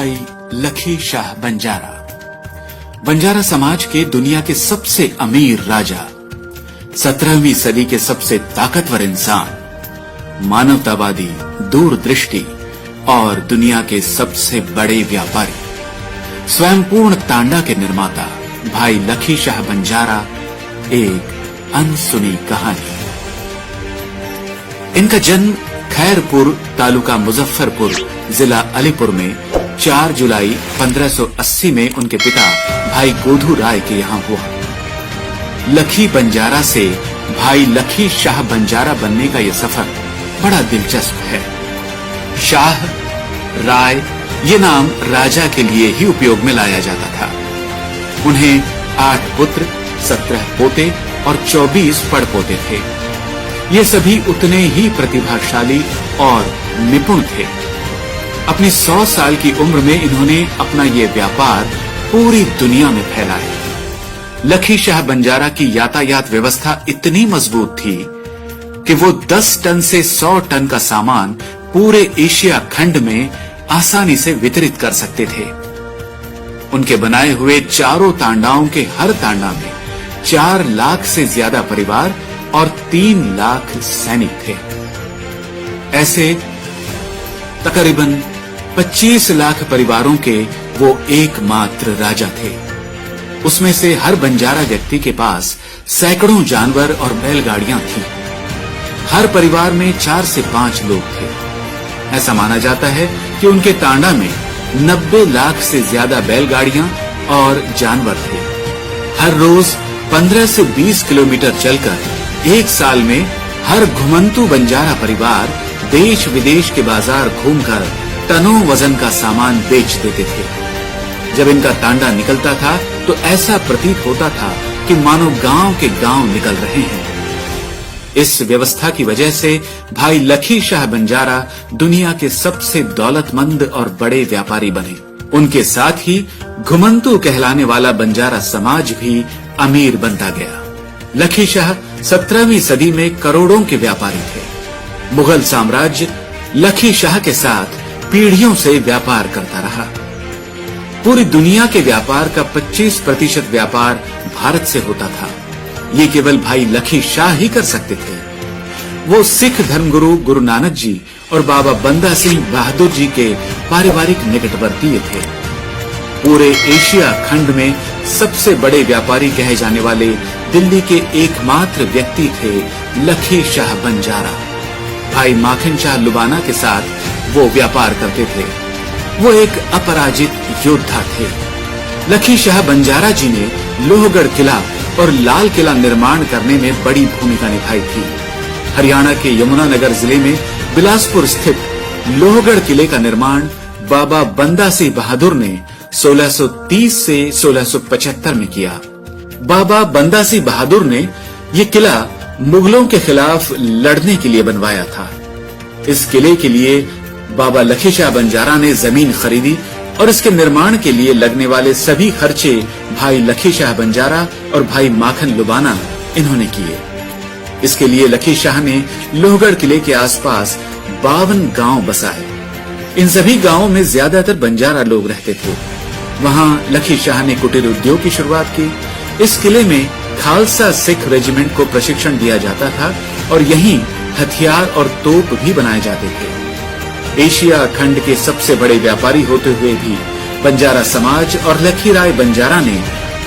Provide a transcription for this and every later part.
भाई लखी शाह बंजारा। बंजारा समाज के दुनिया के सबसे अमीर राजा, 17वीं सदी के सबसे ताकतवर इंसान, मानवतावादी, दूरदृष्टि और दुनिया के सबसे बड़े व्यापारी, स्वयंपूर्ण तांडा के निर्माता भाई लखी शाह बंजारा एक अनसुनी कहानी। इनका जन्म खैरपुर, तालुका मुजफ्फरपुर, जिला अलीपुर में 4 जुलाई 1580 में उनके पिता भाई गोधू राय के यहाँ हुआ। लखी बंजारा से भाई लखी शाह बंजारा बनने का यह सफर बड़ा दिलचस्प है। शाह, राय ये नाम राजा के लिए ही उपयोग में लाया जाता था। उन्हें 8 पुत्र, 17 पोते और 24 पड़पोते थे। ये सभी उतने ही प्रतिभाशाली और निपुण थे। अपनी 100 साल की उम्र में इन्होंने अपना ये व्यापार पूरी दुनिया में फैलाया। लखी शाह बंजारा की यातायात व्यवस्था इतनी मजबूत थी कि वो 10 टन से 100 टन का सामान पूरे एशिया खंड में आसानी से वितरित कर सकते थे। उनके बनाए हुए चारों तांडाओं के हर तांडा में 4 लाख से ज्यादा परिवार और 3 लाख सैनिक थे। ऐसे तकरीबन 25 लाख परिवारों के वो एकमात्र राजा थे। उसमें से हर बंजारा व्यक्ति के पास सैकड़ों जानवर और बैलगाड़ियां थी। हर परिवार में 4 से 5 लोग थे। ऐसा माना जाता है कि उनके तांडा में 90 लाख से ज्यादा बैलगाड़ियां और जानवर थे। हर रोज 15 से 20 किलोमीटर चलकर एक साल में हर घुमंतू बंजारा परिवार देश विदेश के बाजार घूमकर टनों वजन का सामान बेच देते थे। जब इनका तांडा निकलता था तो ऐसा प्रतीत होता था कि मानो गांव के गांव निकल रहे हैं। इस व्यवस्था की वजह से भाई लखी शाह बंजारा दुनिया के सबसे दौलतमंद और बड़े व्यापारी बने। उनके साथ ही घुमंतू कहलाने वाला बंजारा समाज भी अमीर बनता गया। लखी शाह 17वीं सदी में करोड़ों के व्यापारी थे। मुगल साम्राज्य लखी शाह के साथ पीढ़ियों से व्यापार करता रहा। पूरी दुनिया के व्यापार का 25% व्यापार भारत से होता था। ये केवल भाई लखी शाह ही कर सकते थे। वो सिख धर्मगुरु गुरु नानक जी और बाबा बंदा सिंह बहादुर जी के पारिवारिक निकटवर्तीय थे। पूरे एशिया खंड में सबसे बड़े व्यापारी कहे जाने वाले दिल्ली के एकमात्र व्यक्ति थे लखी शाह बंजारा। भाई माखन शाह लुबाना के साथ वो व्यापार करते थे। वो एक अपराजित योद्धा थे। लखी शाह बंजारा जी ने लोहगढ़ किला और लाल किला निर्माण करने में बड़ी भूमिका निभाई थी। हरियाणा के यमुनानगर जिले में बिलासपुर स्थित लोहगढ़ किले का निर्माण बाबा बंदा सिंह बहादुर ने 1630 से 1675 में किया। बाबा बंदा सिंह बहादुर ने ये किला मुगलों के खिलाफ लड़ने के लिए बनवाया था। इस किले के लिए बाबा लखी शाह बंजारा ने जमीन खरीदी और इसके निर्माण के लिए लगने वाले सभी खर्चे भाई लखी शाह बंजारा और भाई माखन लुबाना इन्होंने किए। इसके लिए लखी शाह ने लोहगढ़ किले के आसपास 52 गांव बसाए। इन सभी गांवों में ज्यादातर बंजारा लोग रहते थे। वहां लखी शाह ने कुटीर उद्योग की शुरुआत की। इस किले में खालसा सिख रेजिमेंट को प्रशिक्षण दिया जाता था और यहीं हथियार और तोप भी बनाए जाते थे। एशिया खंड के सबसे बड़े व्यापारी होते हुए भी बंजारा समाज और लखी राय बंजारा ने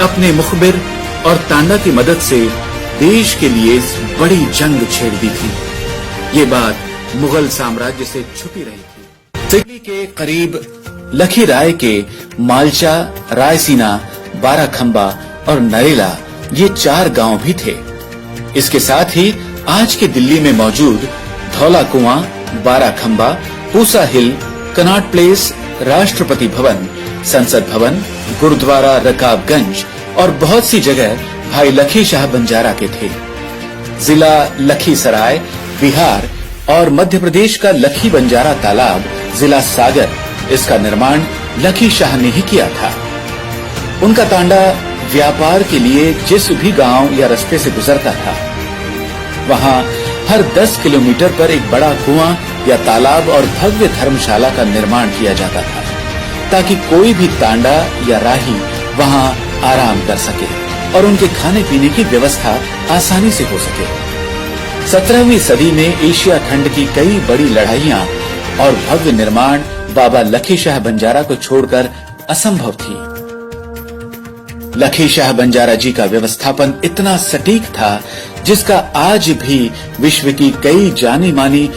अपने मुखबिर और तांडा की मदद से देश के लिए बड़ी जंग छेड़ दी थी। ये बात मुगल साम्राज्य से छुपी रही थी। दिल्ली के करीब लखी राय के मालचा, रायसीना, बाराखंबा और नरेला ये 4 गांव भी थे। इसके साथ ही आज के दिल्ली में मौजूद धौला कुआं, बाराखंबा, पूसा हिल, कनॉट प्लेस, राष्ट्रपति भवन, संसद भवन, गुरुद्वारा रकाबगंज और बहुत सी जगह भाई लखी शाह बंजारा के थे। जिला लखीसराय, बिहार और मध्य प्रदेश का लखी बंजारा तालाब, जिला सागर, इसका निर्माण लखी शाह ने ही किया था। उनका तांडा व्यापार के लिए जिस भी गांव या रास्ते से गुजरता था, वहां हर 10 किलोमीटर पर एक बड़ा कुआं या तालाब और भव्य धर्मशाला का निर्माण किया जाता था, ताकि कोई भी तांडा या राही वहां आराम कर सके और उनके खाने पीने की व्यवस्था आसानी से हो सके। 17वीं सदी में एशिया खंड की कई बड़ी लड़ाइयां और भव्य निर्माण बाबा लखी शाह बंजारा को छोड़कर असंभव थी। लखी शाह बंजारा जी का व्यवस्थापन इतना सटीक था जिसका आज भी विश्व की कई जानी मानी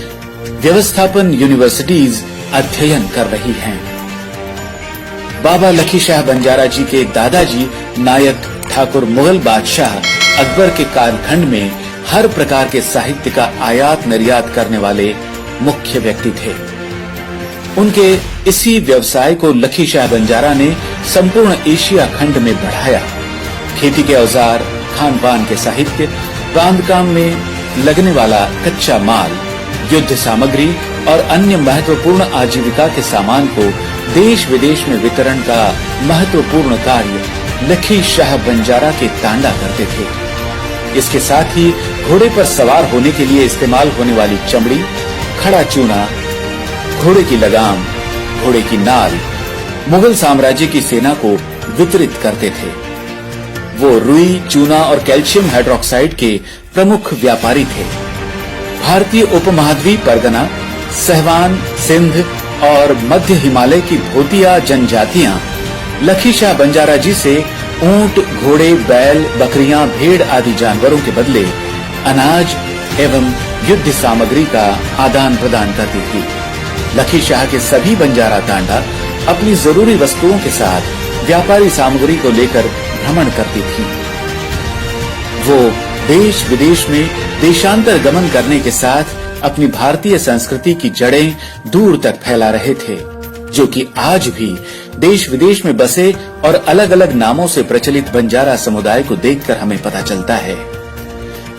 व्यवस्थापन यूनिवर्सिटीज अध्ययन कर रही हैं। बाबा लखी शाह बंजारा जी के दादाजी नायक ठाकुर मुगल बादशाह अकबर के कालखंड में हर प्रकार के साहित्य का आयात निर्यात करने वाले मुख्य व्यक्ति थे। उनके इसी व्यवसाय को लखी शाह बंजारा ने संपूर्ण एशिया खंड में बढ़ाया। खेती के औजार, खान पान के साहित्य, बांधकाम में लगने वाला कच्चा माल, युद्ध सामग्री और अन्य महत्वपूर्ण आजीविका के सामान को देश विदेश में वितरण का महत्वपूर्ण कार्य लखी शाह बंजारा के तांडा करते थे। इसके साथ ही घोड़े पर सवार होने के लिए इस्तेमाल होने वाली चमड़ी, खड़ा चूना, घोड़े की लगाम, घोड़े की नाल मुगल साम्राज्य की सेना को वितरित करते थे। वो रुई, चूना और कैल्शियम हाइड्रोक्साइड के प्रमुख व्यापारी थे। भारतीय उपमहाद्वीप परगना, सहवान, सिंध और मध्य हिमालय की भोतिया जनजातियां लखी शाह बंजारा जी से ऊंट, घोड़े, बैल, बकरियां, भेड़ आदि जानवरों के बदले अनाज एवं युद्ध सामग्री का आदान प्रदान करती थी। लखी शाह के सभी बंजारा तांडा अपनी जरूरी वस्तुओं के साथ व्यापारी सामग्री को लेकर भ्रमण करती थी। वो देश विदेश में देशांतर गमन करने के साथ अपनी भारतीय संस्कृति की जड़ें दूर तक फैला रहे थे, जो कि आज भी देश विदेश में बसे और अलग अलग नामों से प्रचलित बंजारा समुदाय को देखकर हमें पता चलता है।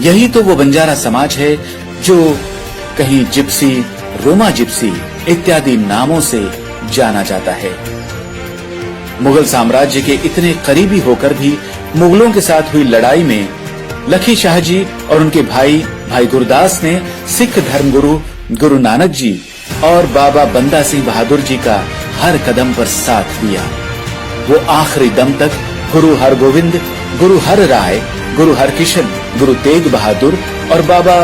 यही तो वो बंजारा समाज है जो कहीं जिप्सी, रोमा जिप्सी इत्यादि नामों से जाना जाता है। मुगल साम्राज्य के इतने करीबी होकर भी मुगलों के साथ हुई लड़ाई में लखी शाह जी और उनके भाई गुरदास ने सिख धर्मगुरु गुरु नानक जी और बाबा बंदा सिंह बहादुर जी का हर कदम पर साथ दिया। वो आखिरी दम तक गुरु हरगोविंद, गुरु हर राय, गुरु हरकिशन, गुरु तेग बहादुर और बाबा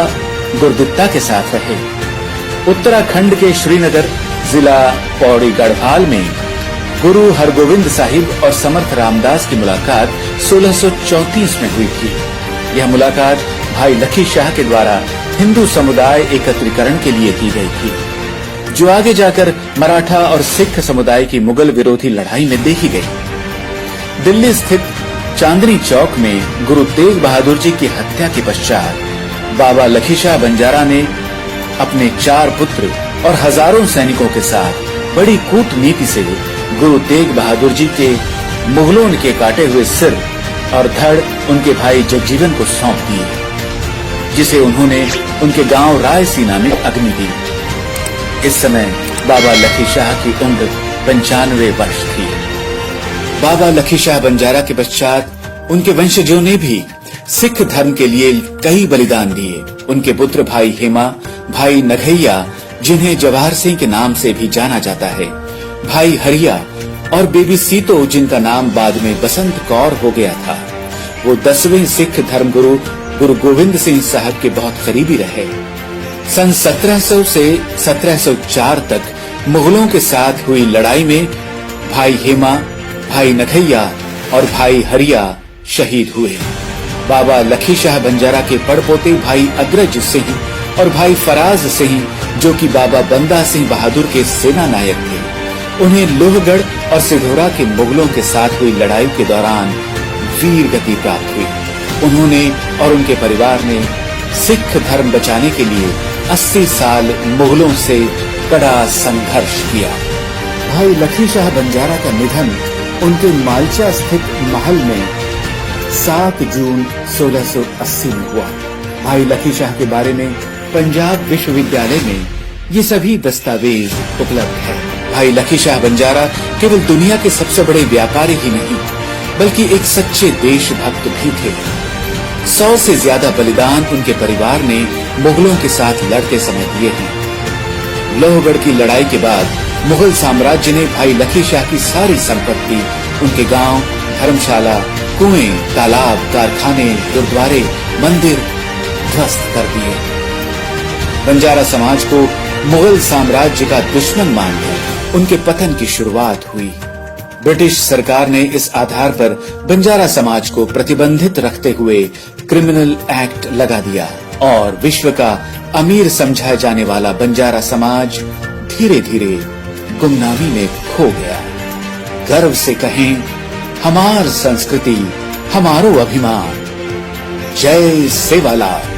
गुरदित्ता के साथ रहे। उत्तराखंड के श्रीनगर जिला पौड़ी गढ़वाल में गुरु हरगोविंद साहिब और समर्थ रामदास की मुलाकात 1634 में हुई थी। यह मुलाकात भाई लखी शाह के द्वारा हिंदू समुदाय एकत्रीकरण के लिए की गई थी, जो आगे जाकर मराठा और सिख समुदाय की मुगल विरोधी लड़ाई में देखी गई। दिल्ली स्थित चांदनी चौक में गुरु तेग बहादुर जी की हत्या के पश्चात बाबा लखी शाह बंजारा ने अपने 4 पुत्र और हजारों सैनिकों के साथ बड़ी कूटनीति से गुरु तेग बहादुर जी के मुगलों के काटे हुए सिर और धड़ उनके भाई जगजीवन को सौंप दिए, जिसे उन्होंने उनके गांव रायसीना में अग्नि दी। इस समय बाबा लखी शाह की उम्र 95 वर्ष थी। बाबा लखी शाह बंजारा के पश्चात उनके वंशजों ने भी सिख धर्म के लिए कई बलिदान दिए। उनके पुत्र भाई हेमा, भाई नघैया, जिन्हें जवाहर सिंह के नाम से भी जाना जाता है, भाई हरिया और बेबी सीतो, जिनका नाम बाद में बसंत कौर हो गया था, वो 10वें सिख धर्मगुरु गुरु गोविंद सिंह साहब के बहुत करीबी रहे। सन 1700 से 1704 तक मुगलों के साथ हुई लड़ाई में भाई हेमा, भाई नघैया और भाई हरिया शहीद हुए। बाबा लखी शाह बंजारा के पड़पोते भाई अग्रज सिंह और भाई फराज सिंह, जो कि बाबा बंदा सिंह बहादुर के सेना नायक थे, उन्हें लोहगढ़ और सिधौरा के मुगलों के साथ हुई लड़ाई के दौरान वीर गति प्राप्त हुई। उन्होंने और उनके परिवार ने सिख धर्म बचाने के लिए 80 साल मुगलों से कड़ा संघर्ष किया। भाई लखी शाह बंजारा का निधन उनके मालचा स्थित महल में 7 जून 1680 में हुआ। भाई लखी शाह के बारे में पंजाब विश्वविद्यालय में ये सभी दस्तावेज उपलब्ध है। भाई लखी शाह बंजारा केवल दुनिया के सबसे बड़े व्यापारी ही नहीं, बल्कि एक सच्चे देशभक्त भी थे। 100 से ज्यादा बलिदान उनके परिवार ने मुगलों के साथ लड़ते समय दिए हैं। लोहगढ़ की लड़ाई के बाद मुगल साम्राज्य ने भाई लकी शाह की सारी संपत्ति, उनके गांव, धर्मशाला, कुएं, तालाब, कारखाने, गुरुद्वारे, मंदिर ध्वस्त कर दिए। बंजारा समाज को मुगल साम्राज्य का दुश्मन मानकर उनके पतन की शुरुआत हुई। ब्रिटिश सरकार ने इस आधार पर बंजारा समाज को प्रतिबंधित रखते हुए क्रिमिनल एक्ट लगा दिया और विश्व का अमीर समझा जाने वाला बंजारा समाज धीरे धीरे गुमनामी में खो गया। गर्व से कहें, हमार संस्कृति, हमारो अभिमान। जय सेवालाल।